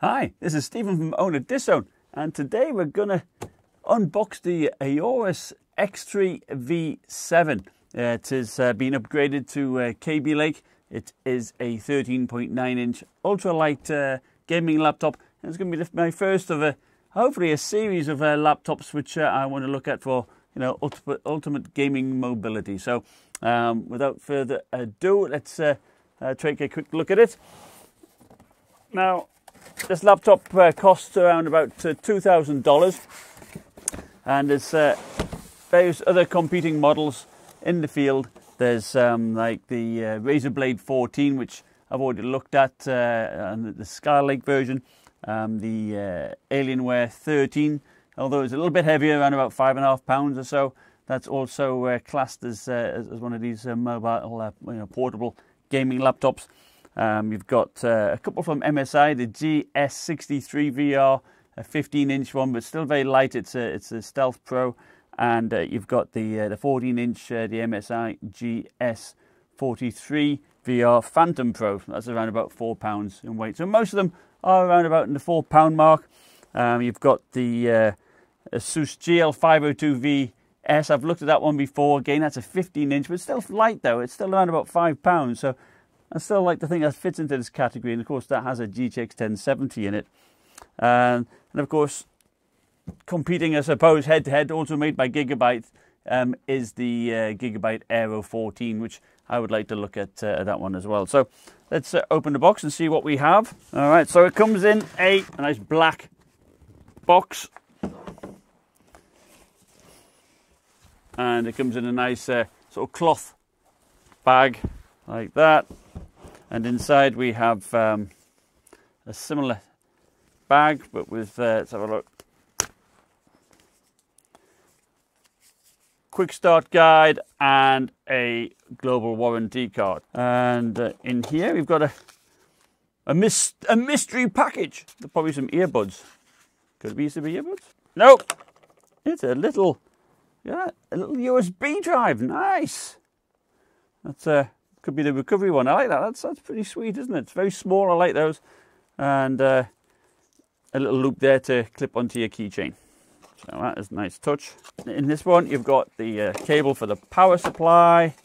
Hi, this is Stephen from Owner Disown, and today we're going to unbox the Aorus X3 V7. It has been upgraded to KB Lake. It is a 13.9-inch ultralight gaming laptop. It's going to be my first of hopefully a series of laptops which I want to look at for ultimate gaming mobility. So without further ado, let's take a quick look at it. Now, this laptop costs around about $2,000, and there's various other competing models in the field. There's like the Razer Blade 14, which I've already looked at, and the Skylake version, the Alienware 13, although it's a little bit heavier, around about 5.5 pounds or so. That's also classed as one of these mobile, portable gaming laptops. You've got a couple from MSI, the GS63 VR, a 15-inch one, but still very light. It's a Stealth Pro, and you've got the 14-inch, the MSI GS43 VR Phantom Pro. That's around about £4 in weight. So most of them are around about in the £4 mark. You've got the Asus GL502 VS. I've looked at that one before. Again, that's a 15-inch, but still light though. It's still around about £5. So I still like to think that fits into this category, and of course that has a GTX 1070 in it. And of course, competing, I suppose, head-to-head, also made by Gigabyte, is the Gigabyte Aero 14, which I would like to look at that one as well. So let's open the box and see what we have. All right, so it comes in a nice black box, and it comes in a nice sort of cloth bag like that. And inside we have a similar bag, but with, let's have a look. Quick start guide and a global warranty card. And in here we've got a mystery package. There's probably some earbuds. Could it be some earbuds? Nope. It's a little USB drive. Nice. That's could be the recovery one. I like that. That's pretty sweet, isn't it? It's very small. I like those. And a little loop there to clip onto your keychain. So that is a nice touch. In this one, you've got the cable for the power supply.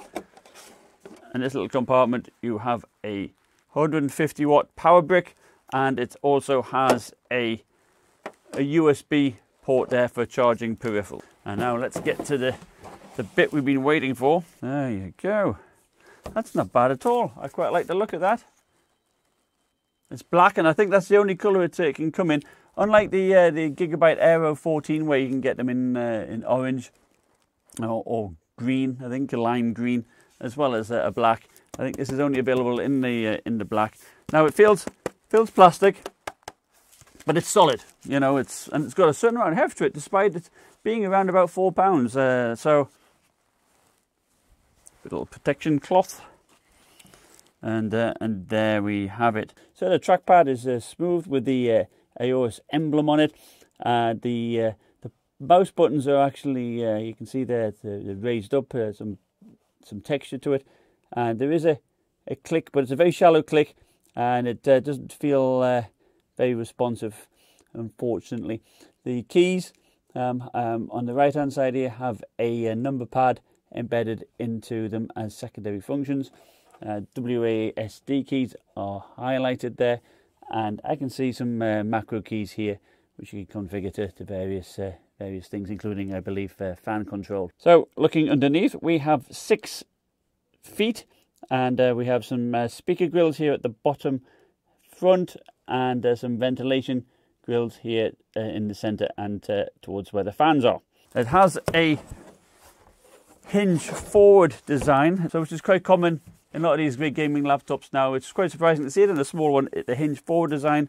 In this little compartment, you have a 150 watt power brick, and it also has a USB port there for charging peripherals. And now let's get to the bit we've been waiting for. There you go. That's not bad at all. I quite like the look of that. It's black, and I think that's the only colour it can come in. Unlike the Gigabyte Aero 14, where you can get them in orange or green, I think, a lime green, as well as a black. I think this is only available in the black. Now it feels plastic, but it's solid. It's got a certain amount of heft to it, despite it being around about £4. So. Little protection cloth, and there we have it. So the trackpad is smooth with the Aorus emblem on it. The mouse buttons are actually you can see they're raised up, some texture to it, and there is a click, but it's a very shallow click, and it doesn't feel very responsive, unfortunately. The keys on the right hand side here have a number pad embedded into them as secondary functions. WASD keys are highlighted there, and I can see some macro keys here which you can configure to various things, including, I believe, fan control. So looking underneath, we have 6 feet, and we have some speaker grills here at the bottom front, and some ventilation grills here in the center and towards where the fans are. It has a hinge forward design, so which is quite common in a lot of these big gaming laptops now. It's quite surprising to see it in a small one, the hinge forward design,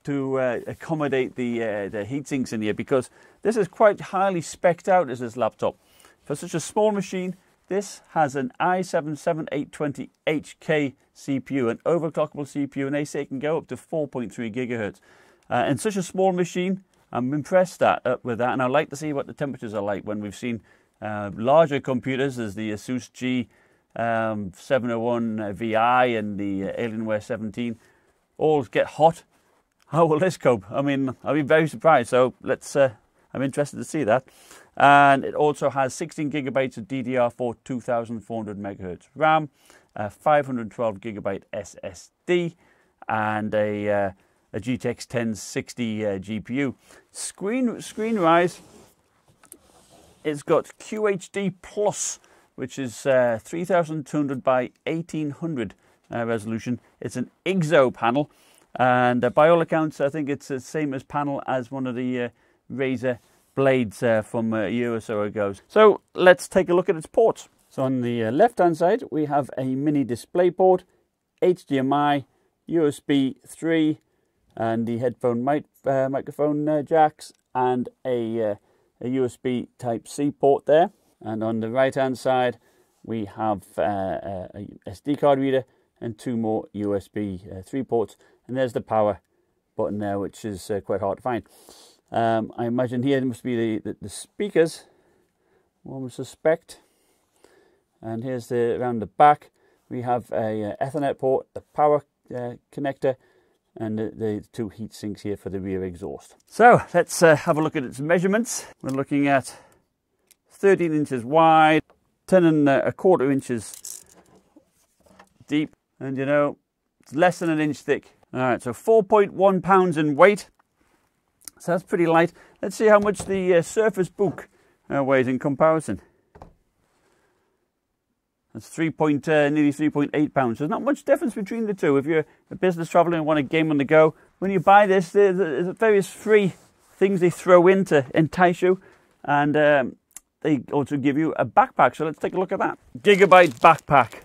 to accommodate the heat sinks in here, because this is quite highly specced out as this laptop. For such a small machine, this has an i7-7820HK CPU, an overclockable CPU, and they say it can go up to 4.3 gigahertz. In such a small machine, I'm impressed with that, and I'd like to see what the temperatures are like when we've seen larger computers, as the Asus G701 VI and the Alienware 17, all get hot how will this cope? I mean, I'll be very surprised. So let's. I'm interested to see that. And it also has 16 gigabytes of DDR4 2400 megahertz RAM, 512 gigabyte SSD, and a GTX 1060 GPU. Screen rise. It's got QHD Plus, which is 3200 by 1800 resolution. It's an IGZO panel, and by all accounts, I think it's the same as panel as one of the Razer blades from a year or so ago. So let's take a look at its ports. So on the left-hand side, we have a mini display port, HDMI, USB 3, and the headphone microphone jacks, and a USB Type-C port there. And on the right-hand side, we have a SD card reader and 2 more USB 3 ports. And there's the power button there, which is quite hard to find. I imagine here must be the speakers, one would suspect. And here's around the back, we have a Ethernet port, the power connector, and the 2 heat sinks here for the rear exhaust. So let's have a look at its measurements. We're looking at 13 inches wide, 10¼ inches deep, and you know, it's less than an inch thick. All right, so 4.1 pounds in weight. So that's pretty light. Let's see how much the Surface Book weighs in comparison. That's nearly 3.8 pounds. There's not much difference between the two. If you're a business traveller and want a game on the go, when you buy this, there's various free things they throw in to entice you, and they also give you a backpack. So let's take a look at that. Gigabyte backpack.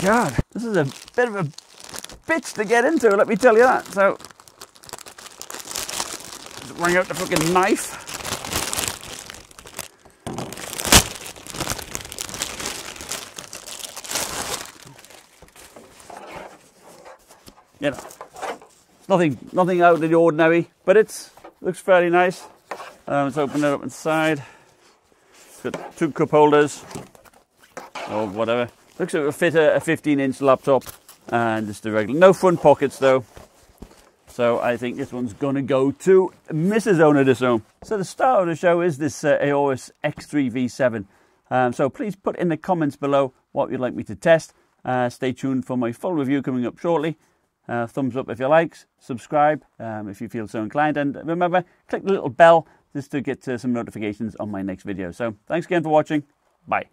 God, this is a bit of a bitch to get into, let me tell you that. So, just bring out the fucking knife. You know, nothing out of the ordinary, but it looks fairly nice. Let's open it up inside. It's got 2 cup holders, or whatever. Looks like it will fit a 15-inch laptop, and just a regular. No front pockets though. So I think this one's going to go to Mrs. Owner this home. So the star of the show is this Aorus X3 V7. So please put in the comments below what you'd like me to test. Stay tuned for my full review coming up shortly. Thumbs up if you like, subscribe if you feel so inclined, and remember, click the little bell just to get some notifications on my next video. So thanks again for watching. Bye.